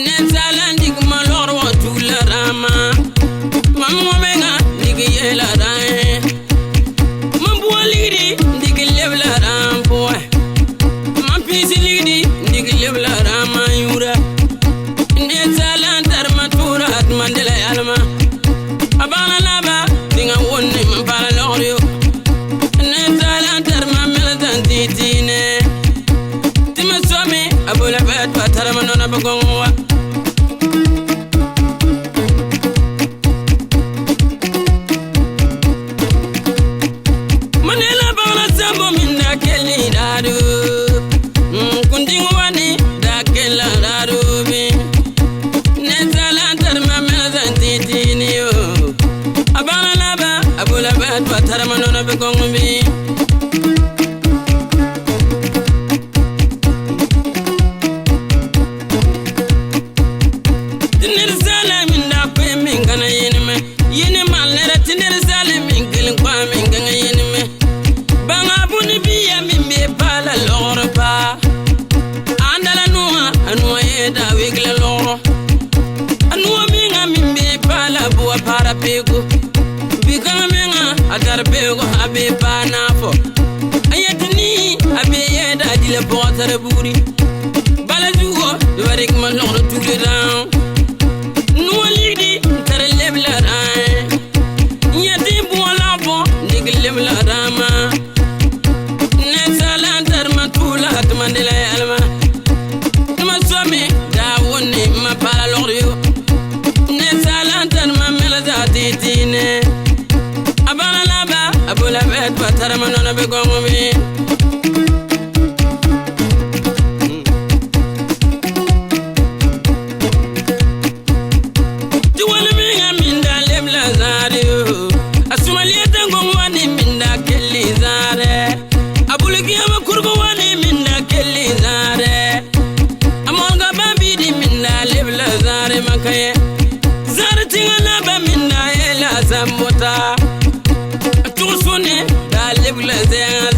Nezalan dig malor wa tularama. Mamu menga dig yela rai. Mambu lidi dig lebla ram boy. Mampisi lidi dig lebla rama yura. Nezalan tarmatura at mandela alma. Abana laba dinga wonni mambala lorio. Nezalan tarma melatan titine. Timaswami abula bet bataramanona bagongwa. Manela bana sambo minda kelli dadu. Kundingwani da kella dadu bi. Nezalan tarma melatan titine yo. Abana laba abula bet bataramanona bagongwa. Pego, bigama menga adar pego abe panafo. Ayatini abe yeda dile portare buri. Balajugo dorik malor tule down. No lidi tare lebla rai. Yati bola bo nig lebla rama. Nezalan tarma tula atmandela alma. Tuma swami da woni ma pala lorio. Nezalan tarma titine abana laba abula bet batara manona be gongomi tuwala minga minda lebla zario asumalieta ngongwani minda kelli zare abuligi ama kurgo wani minda kelli zare amonga babidi minda lebla zare makaye zare tingala ba minda Zamota Tusune da lebla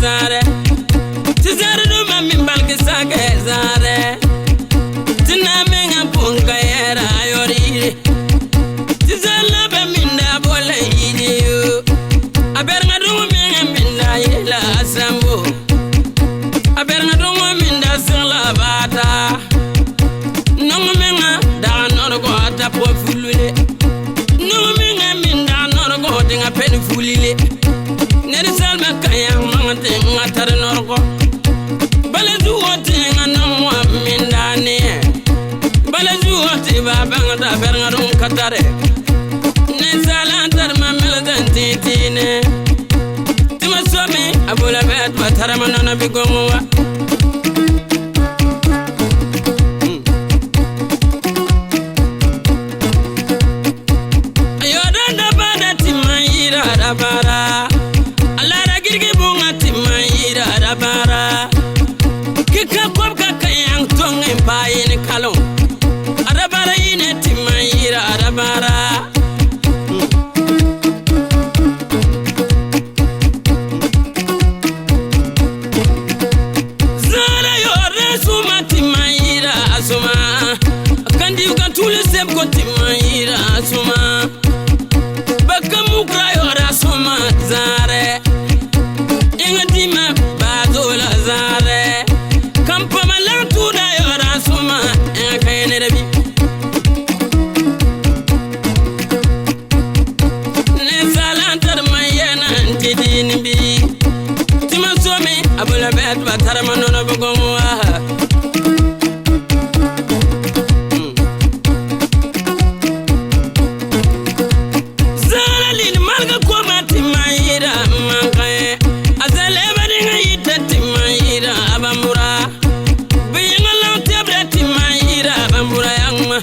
zare Tizare no mami balki sake zare Tina menga punga era yori Tizala ba minda bola yidi yo Aberga dungo menga minda yela sambo Aberga dungo minda sila bata Nongo menga da norgo ata po fulule Nongo menga dinga pen fulile neri salma kaya mangate ngatar norgo balazu wote ngana mo mindane balazu wote baba ngata berga dum katare ne salantar mamela dantitine tima some abula bet batara manona bigongwa bara alara girgi bunga timayira bara kika kwabka kayang tonge payin kalon arabara yine timayira bara zara yore suma timayira asuma kandi ukan tule seb ko timayira asuma zare inga dima bazola zare kampa malatu da yora suma kayene rabi ne salantar mayena tidin bi tima some abula bet batara manona bogomwa abambura biyinga lang tebra timayira abambura yangma